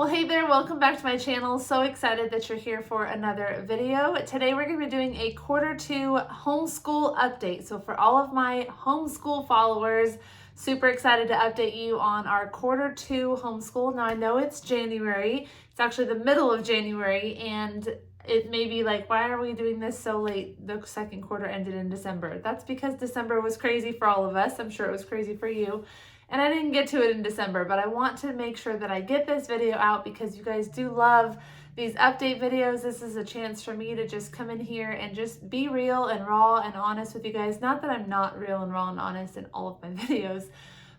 Well, hey there, welcome back to my channel. So excited that you're here for another video. Today we're going to be doing a Q2 homeschool update. So for all of my homeschool followers, super excited to update you on our Q2 homeschool. Now I know it's January, it's actually the middle of January, and it may be like, why are we doing this so late? The second quarter ended in December. That's because December was crazy for all of us. I'm sure it was crazy for you. And I didn't get to it in December, but I want to make sure that I get this video out because you guys do love these update videos. This is a chance for me to just come in here and just be real and raw and honest with you guys. Not that I'm not real and raw and honest in all of my videos,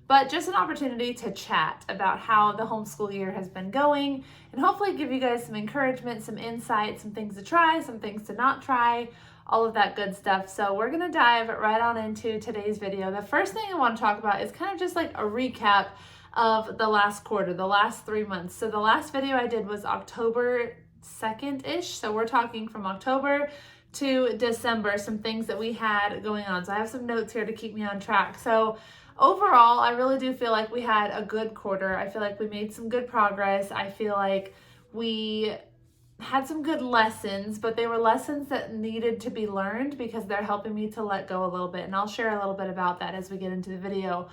but just an opportunity to chat about how the homeschool year has been going and hopefully give you guys some encouragement, some insight, some things to try, some things to not try, all of that good stuff. So we're gonna dive right on into today's video. The first thing I want to talk about is kind of just like a recap of the last quarter, the last 3 months. So the last video I did was October 2nd-ish. So we're talking from October to December, some things that we had going on. So I have some notes here to keep me on track. So overall, I really do feel like we had a good quarter. I feel like we made some good progress. I feel like we had some good lessons, but they were lessons that needed to be learned because they're helping me to let go a little bit. And I'll share a little bit about that as we get into the video.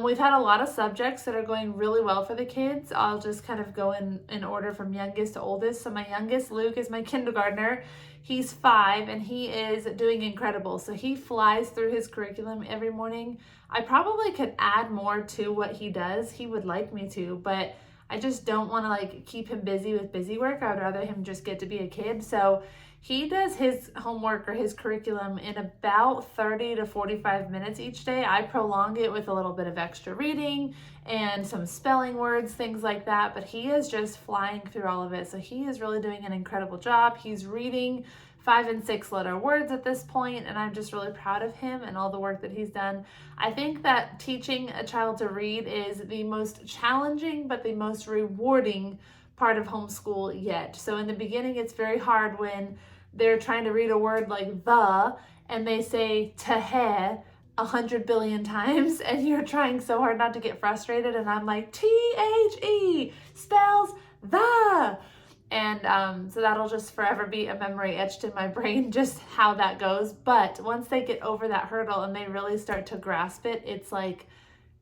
We've had a lot of subjects that are going really well for the kids. I'll just kind of go in order from youngest to oldest. So my youngest, Luke, is my kindergartner. He's 5 and he is doing incredible. So he flies through his curriculum every morning. I probably could add more to what he does. He would like me to, but I just don't want to like keep him busy with busy work. I would rather him just get to be a kid. So he does his homework or his curriculum in about 30 to 45 minutes each day. I prolong it with a little bit of extra reading and some spelling words, things like that. But he is just flying through all of it. So he is really doing an incredible job. He's reading 5 and 6 letter words at this point, and I'm just really proud of him and all the work that he's done. I think that teaching a child to read is the most challenging but the most rewarding part of homeschool yet. So in the beginning, it's very hard when they're trying to read a word like the, and they say "tehe" 100 billion times, and you're trying so hard not to get frustrated, and I'm like, "THE spells the." And so that'll just forever be a memory etched in my brain, just how that goes. But once they get over that hurdle and they really start to grasp it, it's like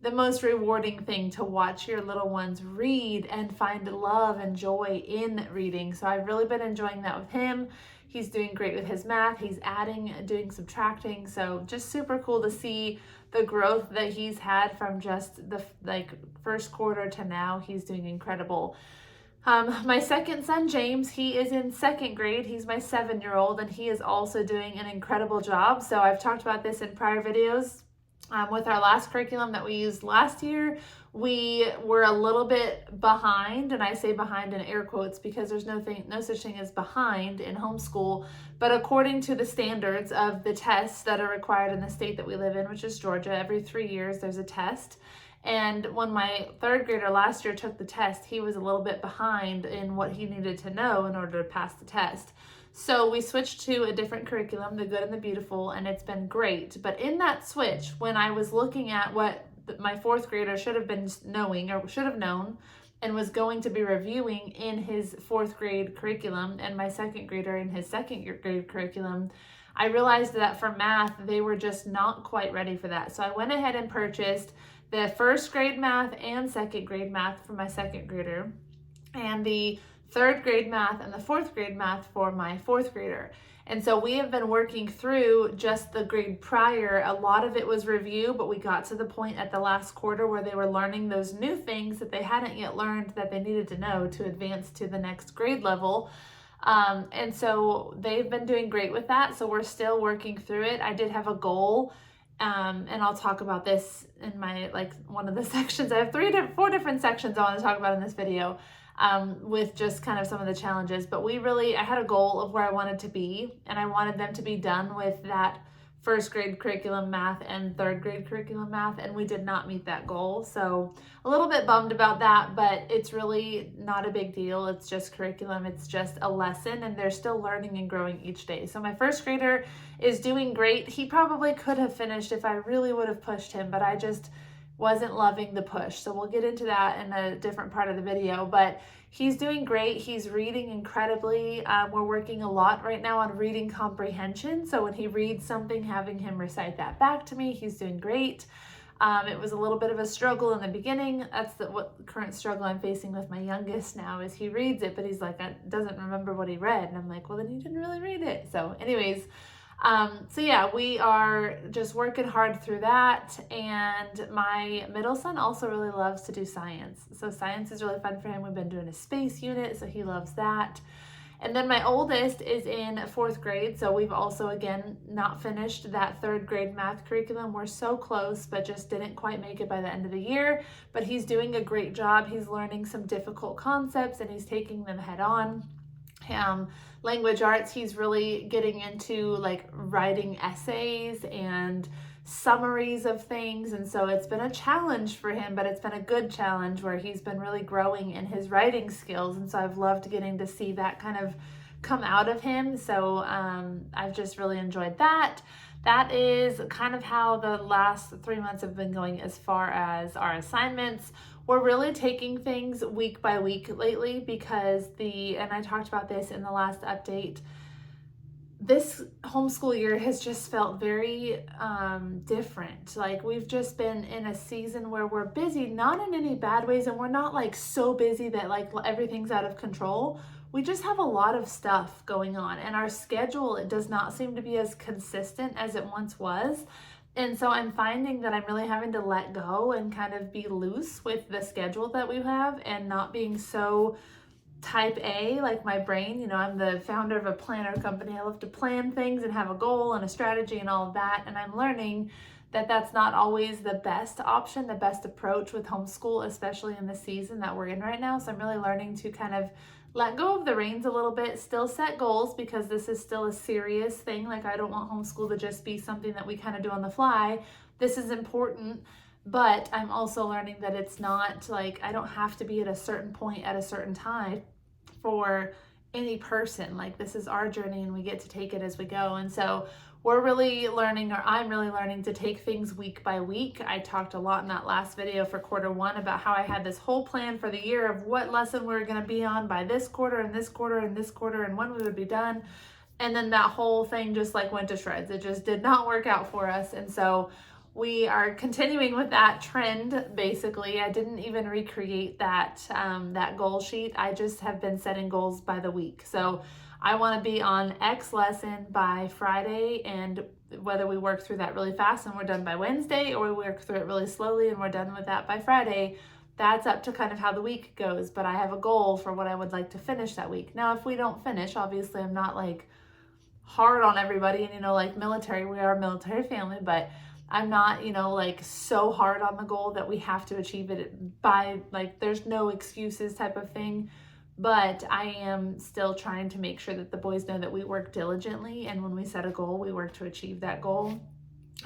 the most rewarding thing to watch your little ones read and find love and joy in reading. So I've really been enjoying that with him. He's doing great with his math. He's adding, doing subtracting. So just super cool to see the growth that he's had from just the first quarter to now. He's doing incredible. My second son, James, he is in 2nd grade. He's my 7-year-old, and he is also doing an incredible job. So I've talked about this in prior videos. With our last curriculum that we used last year, we were a little bit behind, and I say behind in air quotes because there's no such thing as behind in homeschool, but according to the standards of the tests that are required in the state that we live in, which is Georgia, every 3 years there's a test. And when my 3rd grader last year took the test, he was a little bit behind in what he needed to know in order to pass the test. So we switched to a different curriculum, the good and the beautiful, and it's been great. But in that switch, when I was looking at what my 4th grader should have been knowing or should have known and was going to be reviewing in his 4th grade curriculum and my 2nd grader in his 2nd grade curriculum, I realized that for math, they were just not quite ready for that. So I went ahead and purchased the 1st grade math and 2nd grade math for my 2nd grader, and the 3rd grade math and the 4th grade math for my 4th grader. And so we have been working through just the grade prior. A lot of it was review, but we got to the point at the last quarter where they were learning those new things that they hadn't yet learned that they needed to know to advance to the next grade level. And so they've been doing great with that. So we're still working through it. I did have a goal. And I'll talk about this in my, one of the sections. I have 4 different sections I want to talk about in this video, with just kind of some of the challenges. But I had a goal of where I wanted to be, and I wanted them to be done with that 1st grade curriculum math and 3rd grade curriculum math, and we did not meet that goal. So a little bit bummed about that, but it's really not a big deal. It's just curriculum. It's just a lesson, and they're still learning and growing each day. So my 1st grader is doing great. He probably could have finished if I really would have pushed him, but I just wasn't loving the push. So we'll get into that in a different part of the video, but he's doing great. He's reading incredibly. We're working a lot right now on reading comprehension. So when he reads something, having him recite that back to me, he's doing great. It was a little bit of a struggle in the beginning. That's what current struggle I'm facing with my youngest now is he reads it, but he's like, doesn't remember what he read. And I'm like, well, then you didn't really read it. So anyways, so yeah, we are just working hard through that. And my middle son also really loves to do science. So science is really fun for him. We've been doing a space unit, so he loves that. And then my oldest is in 4th grade. So we've also, again, not finished that 3rd grade math curriculum. We're so close, but just didn't quite make it by the end of the year. But he's doing a great job. He's learning some difficult concepts and he's taking them head on. Language arts, he's really getting into like writing essays and summaries of things, and so it's been a challenge for him, but it's been a good challenge where he's been really growing in his writing skills, and so I've loved getting to see that kind of come out of him. So I've just really enjoyed that. That is kind of how the last 3 months have been going as far as our assignments. We're really taking things week by week lately because and I talked about this in the last update, this homeschool year has just felt very different. Like we've just been in a season where we're busy, not in any bad ways, and we're not like so busy that like everything's out of control. We just have a lot of stuff going on, and our schedule, it does not seem to be as consistent as it once was. And so I'm finding that I'm really having to let go and kind of be loose with the schedule that we have and not being so type A, like my brain. You know, I'm the founder of a planner company. I love to plan things and have a goal and a strategy and all of that. And I'm learning that that's not always the best option, the best approach with homeschool, especially in the season that we're in right now. So I'm really learning to kind of let go of the reins a little bit, still set goals because this is still a serious thing. Like I don't want homeschool to just be something that we kind of do on the fly. This is important, but I'm also learning that it's not like I don't have to be at a certain point at a certain time for any person. Like this is our journey and we get to take it as we go. And so we're really learning, or I'm really learning to take things week by week. I talked a lot in that last video for Q1 about how I had this whole plan for the year of what lesson we were going to be on by this quarter and this quarter and this quarter and when we would be done. And then that whole thing just like went to shreds. It just did not work out for us. And so we are continuing with that trend. Basically, I didn't even recreate that goal sheet. I just have been setting goals by the week. So I want to be on X lesson by Friday, and whether we work through that really fast and we're done by Wednesday, or we work through it really slowly and we're done with that by Friday, that's up to kind of how the week goes. But I have a goal for what I would like to finish that week. Now, if we don't finish, obviously I'm not like hard on everybody, and like military, we are a military family, but I'm not, like so hard on the goal that we have to achieve it by like, there's no excuses type of thing. But I am still trying to make sure that the boys know that we work diligently, and when we set a goal, we work to achieve that goal,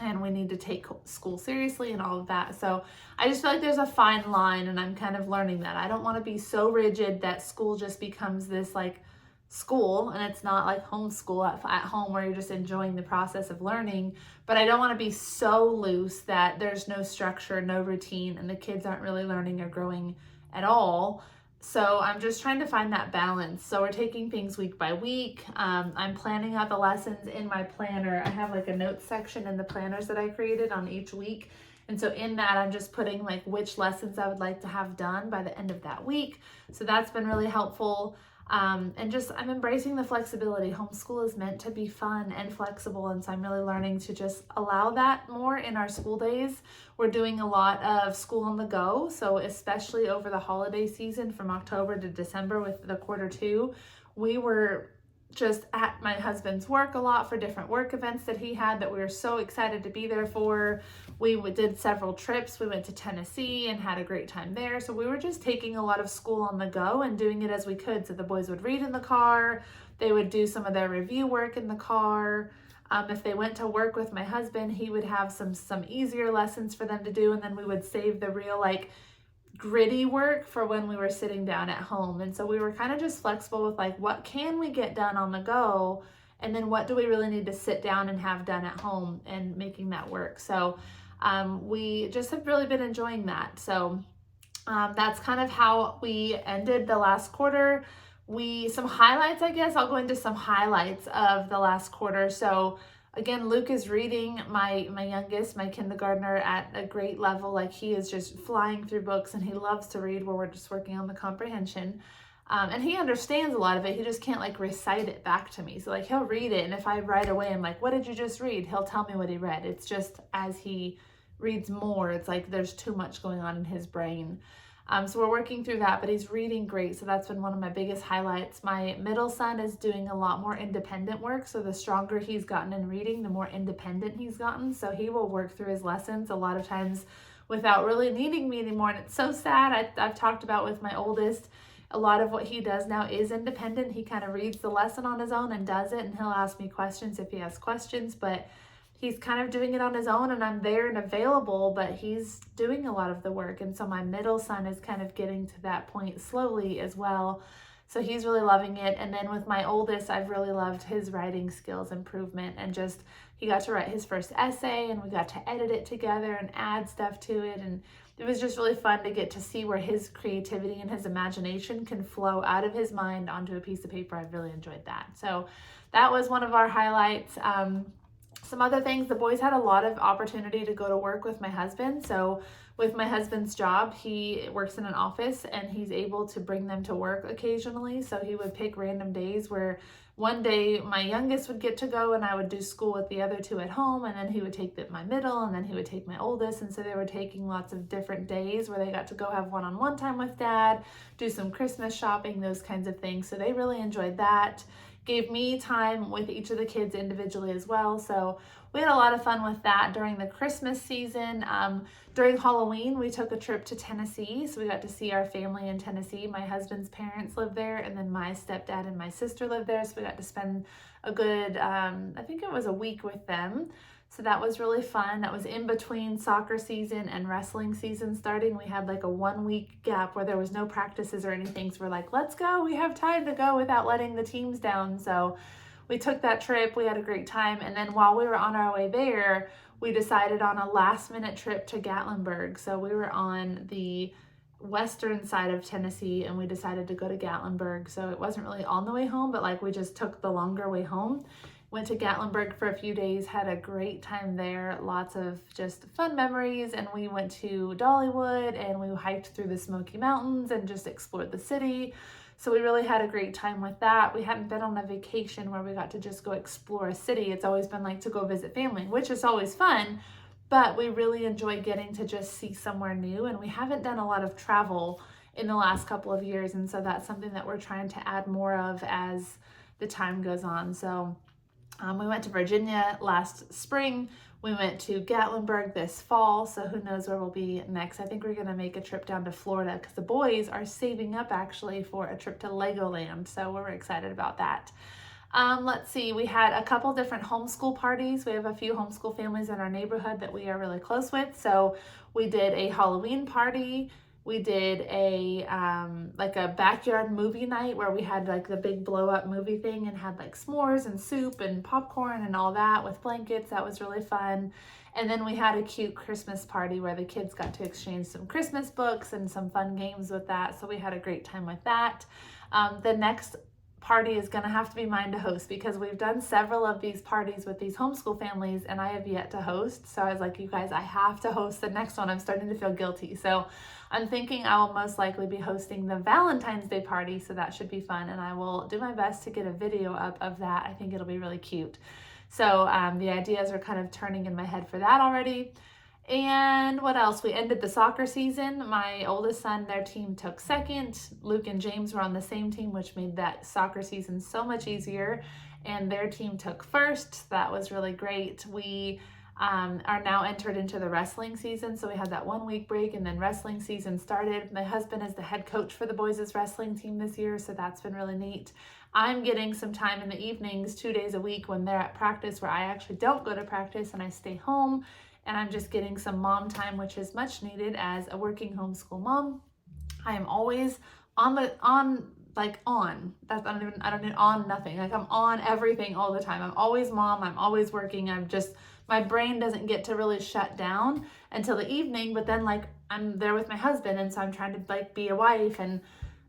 and we need to take school seriously and all of that. So I just feel like there's a fine line, and I'm kind of learning that. I don't want to be so rigid that school just becomes this like school, and it's not like homeschool at home where you're just enjoying the process of learning. But I don't want to be so loose that there's no structure, no routine, and the kids aren't really learning or growing at all. So I'm just trying to find that balance. So we're taking things week by week. I'm planning out the lessons in my planner. I have like a notes section in the planners that I created on each week. And so in that, I'm just putting like which lessons I would like to have done by the end of that week. So that's been really helpful. And just I'm embracing the flexibility. Homeschool is meant to be fun and flexible, and so I'm really learning to just allow that more in our school days. We're doing a lot of school on the go, so especially over the holiday season from October to December with the Q2, we were just at my husband's work a lot for different work events that he had that we were so excited to be there for. We did several trips. We went to Tennessee and had a great time there. So we were just taking a lot of school on the go and doing it as we could. So the boys would read in the car. They would do some of their review work in the car. If they went to work with my husband, he would have some easier lessons for them to do. And then we would save the real like gritty work for when we were sitting down at home. And so we were kind of just flexible with like, what can we get done on the go? And then what do we really need to sit down and have done at home, and making that work. So we just have really been enjoying that. So that's kind of how we ended the last quarter. Some highlights, I guess. I'll go into some highlights of the last quarter. So again, Luke is reading, my youngest, my kindergartner, at a great level. Like, he is just flying through books, and he loves to read, where we're just working on the comprehension. And he understands a lot of it. He just can't like recite it back to me. So like, he'll read it, and if I right away I'm like, what did you just read? He'll tell me what he read. It's just as he reads more, it's like there's too much going on in his brain. So we're working through that, but he's reading great. So that's been one of my biggest highlights. My middle son is doing a lot more independent work. So the stronger he's gotten in reading, the more independent he's gotten. So he will work through his lessons a lot of times without really needing me anymore. And it's so sad. I've talked about with my oldest, a lot of what he does now is independent. He kind of reads the lesson on his own and does it. And he'll ask me questions if he has questions, but he's kind of doing it on his own, and I'm there and available, but he's doing a lot of the work. And so my middle son is kind of getting to that point slowly as well. So he's really loving it. And then with my oldest, I've really loved his writing skills improvement, and just, he got to write his first essay, and we got to edit it together and add stuff to it. And it was just really fun to get to see where his creativity and his imagination can flow out of his mind onto a piece of paper. I really enjoyed that. So that was one of our highlights. Some other things, the boys had a lot of opportunity to go to work with my husband. So with my husband's job, he works in an office, and he's able to bring them to work occasionally. So he would pick random days where one day my youngest would get to go, and I would do school with the other two at home, and then he would take my middle, and then he would take my oldest. And so they were taking lots of different days where they got to go have one-on-one time with dad, do some Christmas shopping, those kinds of things. So they really enjoyed that. Gave me time with each of the kids individually as well. So we had a lot of fun with that during the Christmas season. During Halloween, we took a trip to Tennessee. So we got to see our family in Tennessee. My husband's parents live there, and then my stepdad and my sister live there. So we got to spend a good, I think it was a week with them. So that was really fun. That was in between soccer season and wrestling season starting. We had like a 1 week gap where there was no practices or anything. So we're like, let's go. We have time to go without letting the teams down. So we took that trip. We had a great time. And then while we were on our way there, we decided on a last minute trip to Gatlinburg. So we were on the western side of Tennessee, and we decided to go to Gatlinburg. So it wasn't really on the way home, but like we just took the longer way home. Went to Gatlinburg for a few days, had a great time there, lots of just fun memories. And we went to Dollywood, and we hiked through the Smoky Mountains and just explored the city. So we really had a great time with that. We hadn't been on a vacation where we got to just go explore a city. It's always been like to go visit family, which is always fun, but we really enjoy getting to just see somewhere new. And we haven't done a lot of travel in the last couple of years. And so that's something that we're trying to add more of as the time goes on. So we went to Virginia last spring. We went to Gatlinburg this fall, so who knows where we'll be next. I think we're going to make a trip down to Florida because the boys are saving up actually for a trip to Legoland, so we're excited about that. Let's see, we had a couple different homeschool parties. We have a few homeschool families in our neighborhood that we are really close with, so we did a Halloween party. We did a like a backyard movie night where we had like the big blow up movie thing and had like s'mores and soup and popcorn and all that with blankets. That was really fun. And then we had a cute Christmas party where the kids got to exchange some Christmas books and some fun games with that. So we had a great time with that. The next party is going to have to be mine to host because we've done several of these parties with these homeschool families and I have yet to host. So I was like, you guys, I have to host the next one. I'm starting to feel guilty. So I'm thinking I will most likely be hosting the Valentine's Day party. So that should be fun. And I will do my best to get a video up of that. I think it'll be really cute. So the ideas are kind of turning in my head for that already. And what else? We ended the soccer season. My oldest son, their team took second. Luke and James were on the same team, which made that soccer season so much easier. And their team took first. That was really great. We are now entered into the wrestling season. So we had that 1 week break and then wrestling season started. My husband is the head coach for the boys' wrestling team this year. So that's been really neat. I'm getting some time in the evenings, 2 days a week when they're at practice where I actually don't go to practice and I stay home. And I'm just getting some mom time, which is much needed as a working homeschool mom. I am always on. That's I don't need on nothing. Like I'm on everything all the time. I'm always mom. I'm always working. I'm just my brain doesn't get to really shut down until the evening, but then like I'm there with my husband, and so I'm trying to like be a wife, and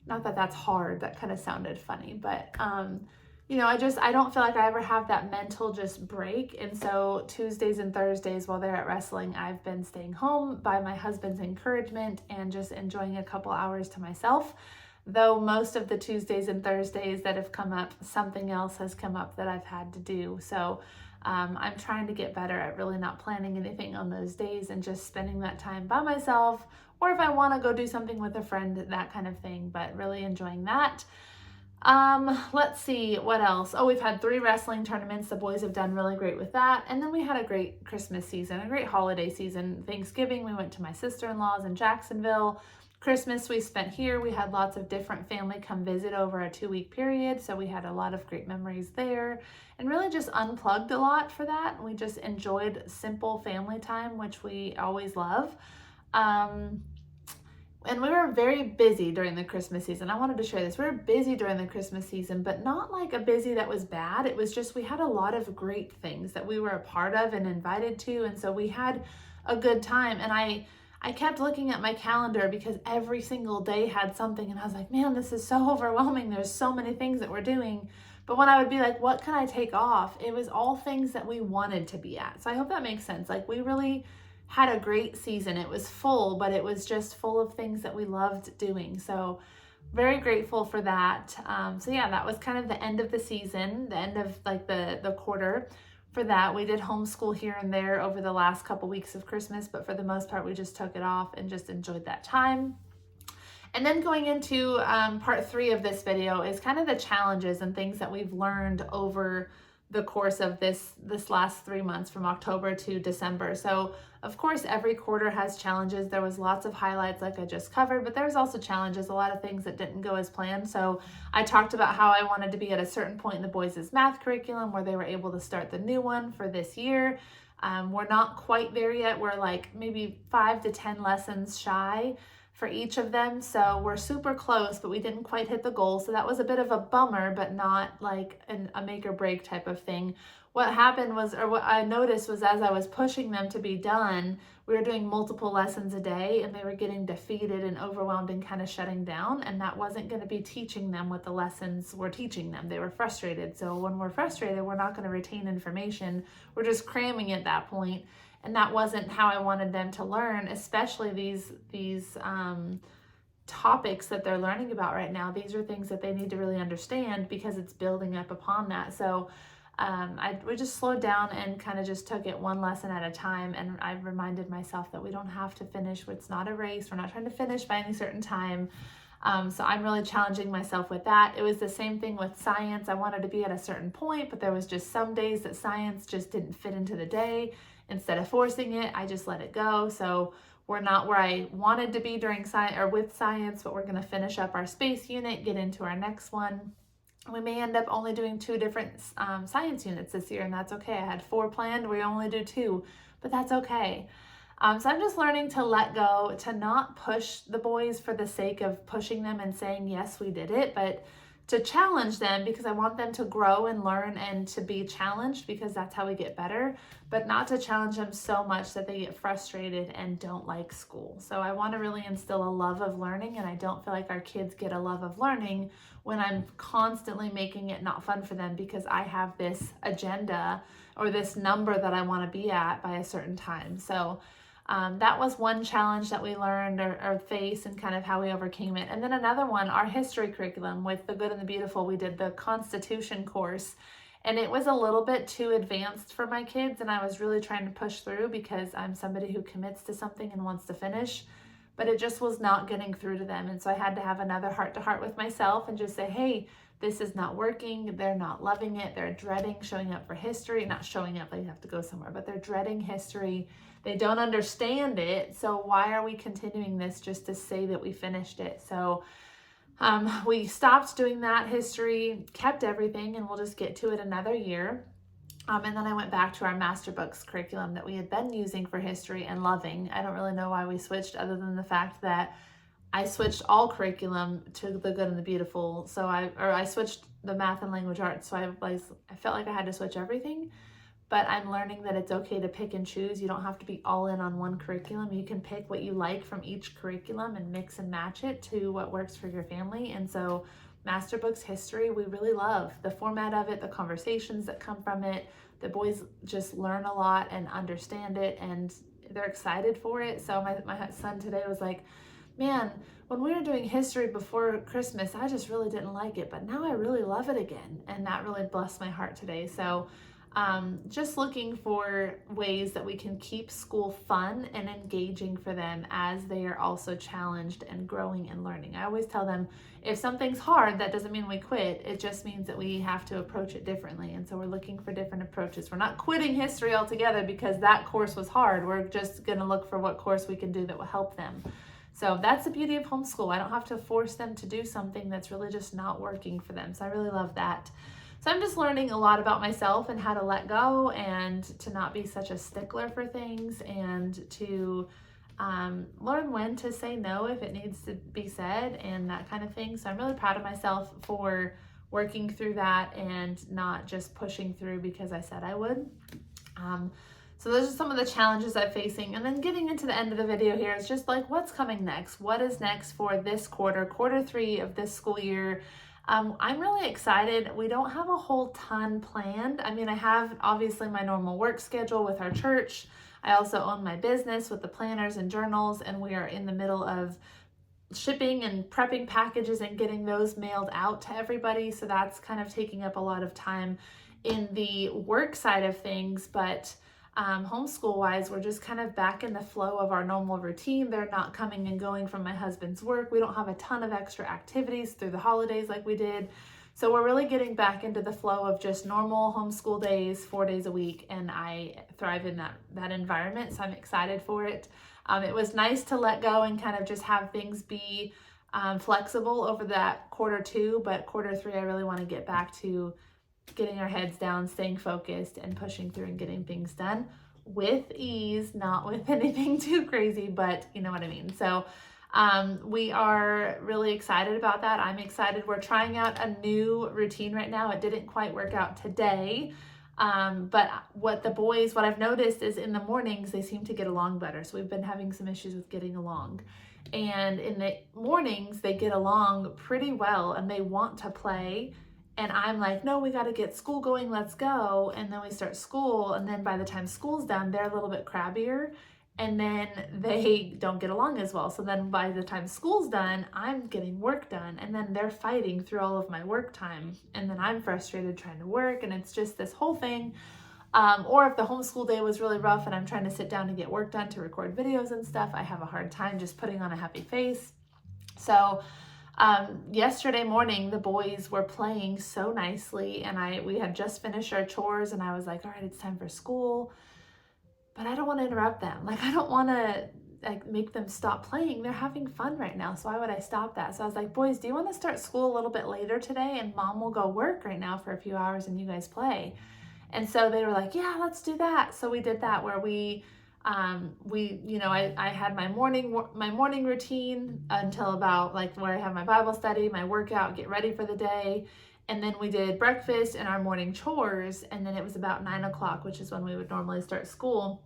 not that that's hard, that kind of sounded funny, but you know, I don't feel like I ever have that mental just break. And so Tuesdays and Thursdays while they're at wrestling, I've been staying home by my husband's encouragement and just enjoying a couple hours to myself. Though most of the Tuesdays and Thursdays that have come up, something else has come up that I've had to do. So I'm trying to get better at really not planning anything on those days and just spending that time by myself, or if I want to go do something with a friend, that kind of thing, but really enjoying that. Let's see what else. Oh, we've had 3 wrestling tournaments. The boys have done really great with that. And then we had a great Christmas season, a great holiday season. Thanksgiving, we went to my sister-in-law's in Jacksonville. Christmas we spent here. We had lots of different family come visit over a 2-week period, so we had a lot of great memories there, and really just unplugged a lot for that. We just enjoyed simple family time, which we always love. And we were very busy during the Christmas season. I wanted to share this. We were busy during the Christmas season, but not like a busy that was bad. It was just we had a lot of great things that we were a part of and invited to, and so we had a good time. And I kept looking at my calendar because every single day had something, and I was like, man, this is so overwhelming. There's so many things that we're doing. But when I would be like, what can I take off? It was all things that we wanted to be at. So I hope that makes sense. Like, we really had a great season. It was full, but it was just full of things that we loved doing. So very grateful for that. So yeah, that was kind of the end of the season, the end of like the quarter. For that, we did homeschool here and there over the last couple weeks of Christmas, but for the most part, we just took it off and just enjoyed that time. And then going into part 3 of this video is kind of the challenges and things that we've learned over the course of this last 3 months from October to December. So of course, every quarter has challenges. There was lots of highlights like I just covered, but there's also challenges, a lot of things that didn't go as planned. So I talked about how I wanted to be at a certain point in the boys' math curriculum where they were able to start the new one for this year. We're not quite there yet. We're like maybe 5 to 10 lessons shy for each of them. So we're super close, but we didn't quite hit the goal. So that was a bit of a bummer, but not like a make or break type of thing. What happened was, or what I noticed was, as I was pushing them to be done, we were doing multiple lessons a day, and they were getting defeated and overwhelmed and kind of shutting down. And that wasn't going to be teaching them what the lessons were teaching them. They were frustrated. So when we're frustrated, we're not going to retain information. We're just cramming at that point. And that wasn't how I wanted them to learn, especially these topics that they're learning about right now. These are things that they need to really understand because it's building up upon that. So we just slowed down and kind of just took it one lesson at a time. And I reminded myself that we don't have to finish. It's not a race. We're not trying to finish by any certain time. So I'm really challenging myself with that. It was the same thing with science. I wanted to be at a certain point, but there was just some days that science just didn't fit into the day. Instead of forcing it, I just let it go. So we're not where I wanted to be during science or with science, but we're going to finish up our space unit, get into our next one. We may end up only doing 2 different science units this year, and that's okay. I had 4 planned. We only do 2, but that's okay. So I'm just learning to let go, to not push the boys for the sake of pushing them and saying, yes, we did it, but to challenge them because I want them to grow and learn and to be challenged because that's how we get better, but not to challenge them so much that they get frustrated and don't like school. So I want to really instill a love of learning, and I don't feel like our kids get a love of learning when I'm constantly making it not fun for them because I have this agenda or this number that I want to be at by a certain time. So that was one challenge that we learned or faced and kind of how we overcame it. And then another one, our history curriculum with the good and the beautiful, we did the Constitution course, and it was a little bit too advanced for my kids, and I was really trying to push through because I'm somebody who commits to something and wants to finish, but it just was not getting through to them. And so I had to have another heart-to-heart with myself and just say, hey, this is not working. They're not loving it. They're dreading showing up for history. Not showing up, they have to go somewhere, but they're dreading history. They don't understand it. So why are we continuing this just to say that we finished it? So we stopped doing that history, kept everything, and we'll just get to it another year. And then I went back to our Masterbooks curriculum that we had been using for history and loving. I don't really know why we switched other than the fact that I switched all curriculum to the good and the beautiful. So I switched the math and language arts. So I felt like I had to switch everything. but I'm learning that it's okay to pick and choose. You don't have to be all in on one curriculum. You can pick what you like from each curriculum and mix and match it to what works for your family. And so Masterbooks history, we really love the format of it, the conversations that come from it. The boys just learn a lot and understand it, and they're excited for it. So my son today was like, man, when we were doing history before Christmas, I just really didn't like it, but now I really love it again. And that really blessed my heart today. So just looking for ways that we can keep school fun and engaging for them as they are also challenged and growing and learning. I always tell them, if something's hard, that doesn't mean we quit. It just means that we have to approach it differently. And so we're looking for different approaches. We're not quitting history altogether because that course was hard. We're just going to look for what course we can do that will help them. So that's the beauty of homeschool. I don't have to force them to do something that's really just not working for them. So I really love that. So I'm just learning a lot about myself and how to let go and to not be such a stickler for things, and to learn when to say no if it needs to be said and that kind of thing. So I'm really proud of myself for working through that and not just pushing through because I said I would. So those are some of the challenges I'm facing. And then getting into the end of the video here is just like, what's coming next? What is next for this quarter 3 of this school year? I'm really excited. We don't have a whole ton planned. I mean, I have obviously my normal work schedule with our church. I also own my business with the planners and journals, and we are in the middle of shipping and prepping packages and getting those mailed out to everybody. So that's kind of taking up a lot of time in the work side of things, but homeschool wise, we're just kind of back in the flow of our normal routine. They're not coming and going from my husband's work. We don't have a ton of extra activities through the holidays like we did. So we're really getting back into the flow of just normal homeschool days, 4 days a week. And I thrive in that environment. So I'm excited for it. It was nice to let go and kind of just have things be flexible over that quarter 2, but quarter 3, I really want to get back to getting our heads down, staying focused, and pushing through and getting things done with ease, not with anything too crazy, but you know what I mean. So we are really excited about that. I'm excited. We're trying out a new routine right now. It didn't quite work out today, but what I've noticed is in the mornings, they seem to get along better. So we've been having some issues with getting along. And in the mornings, they get along pretty well and they want to play. And I'm like, no, we got to get school going. Let's go. And then we start school. And then by the time school's done, they're a little bit crabbier. And then they don't get along as well. So then by the time school's done, I'm getting work done. And then they're fighting through all of my work time. And then I'm frustrated trying to work. And it's just this whole thing. Or if the homeschool day was really rough and I'm trying to sit down and get work done to record videos and stuff, I have a hard time just putting on a happy face. So yesterday morning, the boys were playing so nicely, and we had just finished our chores, and I was like, all right, it's time for school, but I don't want to interrupt them. Like, I don't want to make them stop playing. They're having fun right now. So why would I stop that? So I was like, boys, do you want to start school a little bit later today? And mom will go work right now for a few hours and you guys play. And so they were like, yeah, let's do that. So we did that where I had my morning routine until about where I have my Bible study, my workout, get ready for the day. And then we did breakfast and our morning chores. And then it was about 9 o'clock, which is when we would normally start school.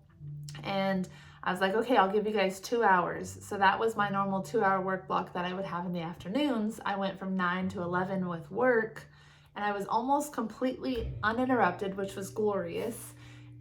And I was like, okay, I'll give you guys 2 hours. So that was my normal 2-hour work block that I would have in the afternoons. I went from 9 to 11 with work, and I was almost completely uninterrupted, which was glorious.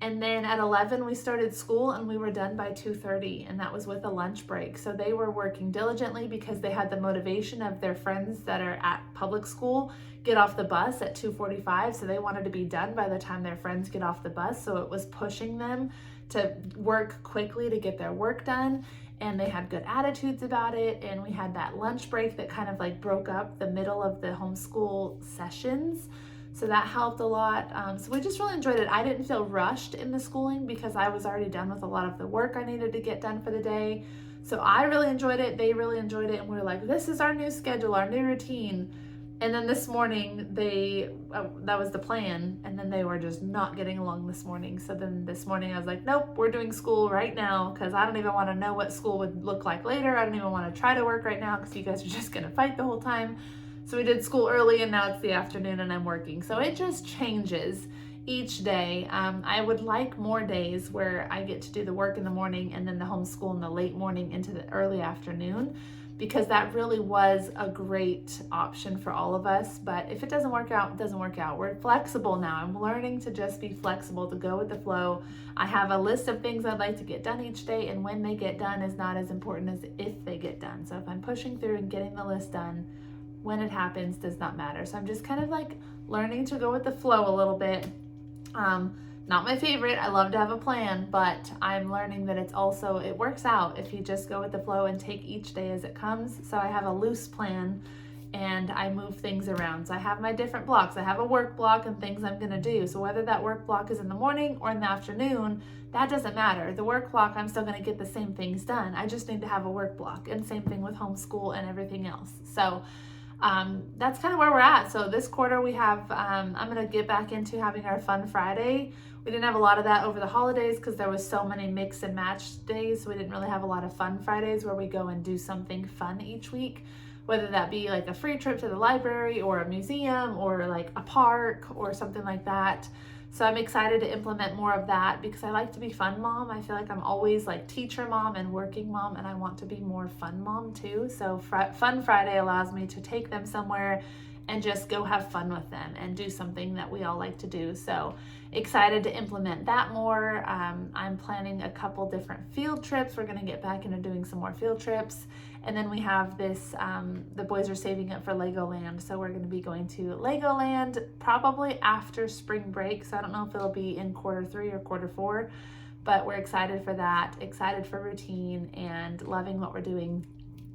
And then at 11, we started school and we were done by 2:30, and that was with a lunch break. So they were working diligently because they had the motivation of their friends that are at public school get off the bus at 2:45. So they wanted to be done by the time their friends get off the bus. So it was pushing them to work quickly to get their work done. And they had good attitudes about it. And we had that lunch break that kind of broke up the middle of the homeschool sessions. So that helped a lot. So we just really enjoyed it. I didn't feel rushed in the schooling because I was already done with a lot of the work I needed to get done for the day. So I really enjoyed it. They really enjoyed it. And we were like, this is our new schedule, our new routine. And then this morning, that was the plan. And then they were just not getting along this morning. So then this morning I was like, nope, we're doing school right now because I don't even want to know what school would look like later. I don't even want to try to work right now because you guys are just going to fight the whole time. So we did school early and now it's the afternoon and I'm working. So it just changes. each day. I would like more days where I get to do the work in the morning and then the homeschool in the late morning into the early afternoon, because that really was a great option for all of us. But if it doesn't work out, it doesn't work out. We're flexible now. I'm learning to just be flexible, to go with the flow. I have a list of things I'd like to get done each day, and when they get done is not as important as if they get done. So if I'm pushing through and getting the list done, when it happens does not matter. So I'm just kind of like learning to go with the flow a little bit. Not my favorite. I love to have a plan, but I'm learning that it works out if you just go with the flow and take each day as it comes. So I have a loose plan and I move things around. So I have my different blocks. I have a work block and things I'm going to do. So whether that work block is in the morning or in the afternoon, that doesn't matter. The work block, I'm still going to get the same things done. I just need to have a work block, and same thing with homeschool and everything else. So that's kind of where we're at. So this quarter we have, I'm going to get back into having our Fun Friday. We didn't have a lot of that over the holidays because there was so many mix and match days. So we didn't really have a lot of Fun Fridays where we go and do something fun each week, whether that be like a free trip to the library or a museum or like a park or something like that. So I'm excited to implement more of that because I like to be fun mom. I feel like I'm always like teacher mom and working mom, and I want to be more fun mom too. So Fun Friday allows me to take them somewhere and just go have fun with them and do something that we all like to do. So excited to implement that more. I'm planning a couple different field trips. We're going to get back into doing some more field trips. And then we have this, the boys are saving up for Legoland. So we're going to be going to Legoland probably after spring break. So I don't know if it'll be in quarter 3 or quarter 4, but we're excited for that, excited for routine and loving what we're doing.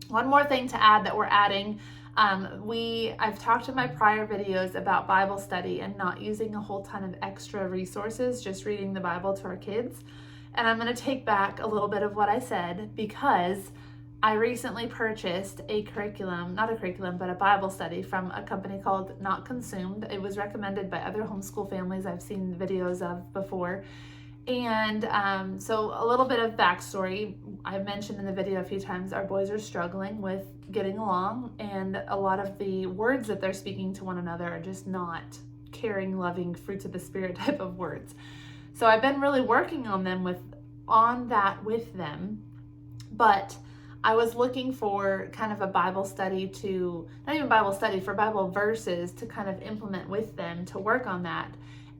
One more thing to add that we're adding, I've talked in my prior videos about Bible study and not using a whole ton of extra resources, just reading the Bible to our kids. And I'm going to take back a little bit of what I said because I recently purchased a Bible study from a company called Not Consumed. It was recommended by other homeschool families I've seen videos of before. And so a little bit of backstory. I've mentioned in the video a few times, our boys are struggling with getting along, and a lot of the words that they're speaking to one another are just not caring, loving, fruits of the Spirit type of words. So I've been really working on that with them, but I was looking for kind of a Bible study for Bible verses to kind of implement with them to work on that.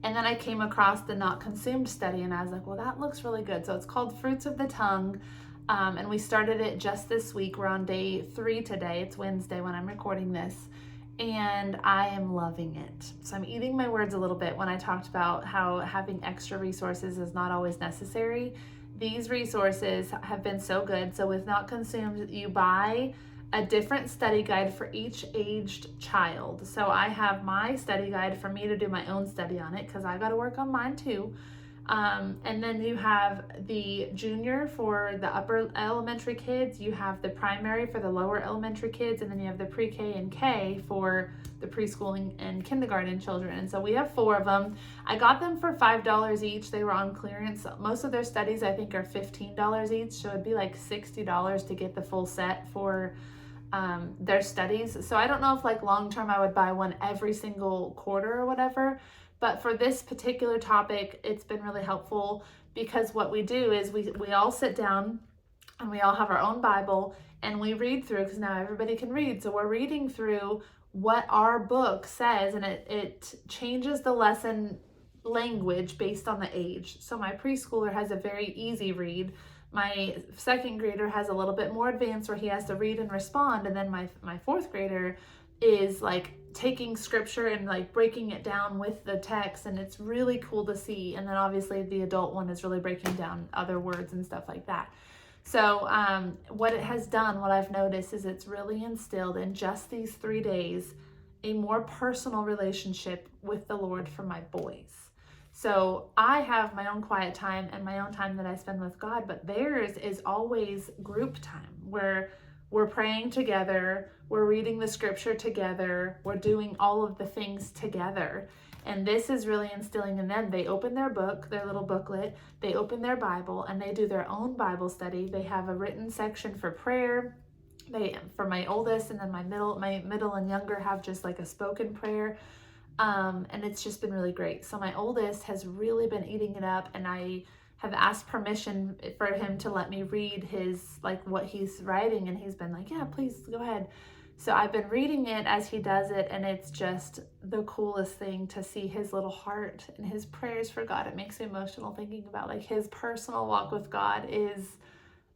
And then I came across the Not Consumed study and I was like, well, that looks really good. So it's called Fruits of the Tongue. And we started it just this week. We're on day 3 today. It's Wednesday when I'm recording this. And I am loving it. So I'm eating my words a little bit when I talked about how having extra resources is not always necessary. These resources have been so good. So with Not Consumed, you buy a different study guide for each aged child. So I have my study guide for me to do my own study on it because I got to work on mine too. And then you have the junior for the upper elementary kids, you have the primary for the lower elementary kids, and then you have the pre-K and K for the preschool and kindergarten children. And so we have 4 of them. I got them for $5 each. They were on clearance. Most of their studies I think are $15 each, so it'd be like $60 to get the full set for their studies. So I don't know if like long term I would buy one every single quarter or whatever, but for this particular topic it's been really helpful because what we do is we all sit down and we all have our own Bible and we read through, because now everybody can read, so we're reading through what our book says, and it changes the lesson language based on the age. So my preschooler has a very easy read. My 2nd grader has a little bit more advanced where he has to read and respond. And then my 4th grader is like taking scripture and like breaking it down with the text. And it's really cool to see. And then obviously the adult one is really breaking down other words and stuff like that. So what it has done, what I've noticed is it's really instilled in just these 3 days a more personal relationship with the Lord for my boys. So I have my own quiet time and my own time that I spend with God, but theirs is always group time where we're praying together, we're reading the scripture together, we're doing all of the things together. And this is really instilling in them. They open their book, their little booklet, they open their Bible, and they do their own Bible study. They have a written section for prayer. For my oldest, and then my middle and younger have just like a spoken prayer. And it's just been really great. So my oldest has really been eating it up, and I have asked permission for him to let me read his, like, what he's writing, and he's been like, yeah, please go ahead. So I've been reading it as he does it, and it's just the coolest thing to see his little heart and his prayers for God. It makes me emotional thinking about, like, his personal walk with God is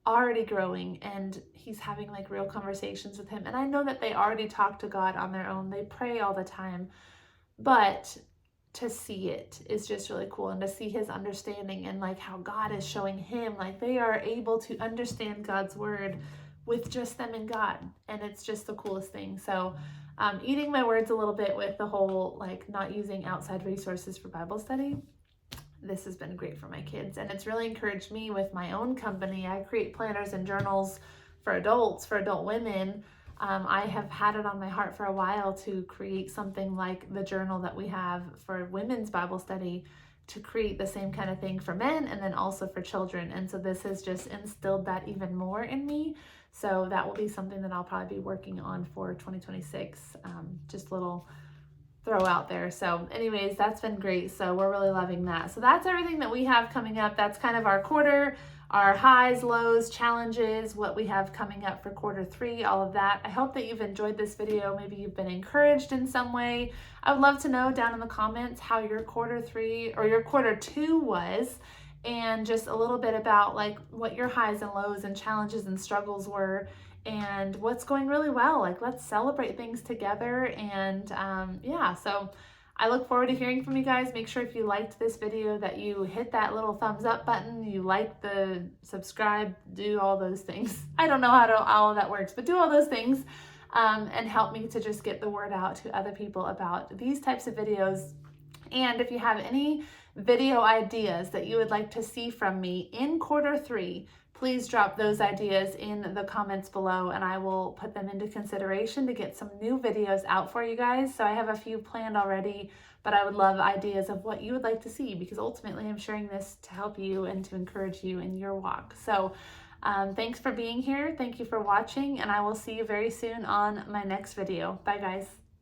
already growing, and he's having like real conversations with him. And I know that they already talk to God on their own. They pray all the time, but to see it is just really cool, and to see his understanding and like how God is showing him, like they are able to understand God's word with just them and God. And it's just the coolest thing. So eating my words a little bit with the whole like not using outside resources for Bible study. This has been great for my kids, and it's really encouraged me with my own company. I create planners and journals for adults, for adult women. I have had it on my heart for a while to create something like the journal that we have for women's Bible study, to create the same kind of thing for men and then also for children. And so this has just instilled that even more in me. So that will be something that I'll probably be working on for 2026. Just a little throw out there. So anyways, that's been great. So we're really loving that. So that's everything that we have coming up. That's kind of our quarter, our highs, lows, challenges, what we have coming up for quarter 3, all of that. I hope that you've enjoyed this video. Maybe you've been encouraged in some way. I would love to know down in the comments how your quarter 3 or your quarter 2 was, and just a little bit about like what your highs and lows and challenges and struggles were, and what's going really well. Like, let's celebrate things together. And yeah, so I look forward to hearing from you guys. Make sure if you liked this video that you hit that little thumbs up button, you like the subscribe, do all those things. I don't know how all of that works, but do all those things and help me to just get the word out to other people about these types of videos. And if you have any video ideas that you would like to see from me in quarter 3, please drop those ideas in the comments below, and I will put them into consideration to get some new videos out for you guys. So I have a few planned already, but I would love ideas of what you would like to see, because ultimately I'm sharing this to help you and to encourage you in your walk. So thanks for being here. Thank you for watching, and I will see you very soon on my next video. Bye guys.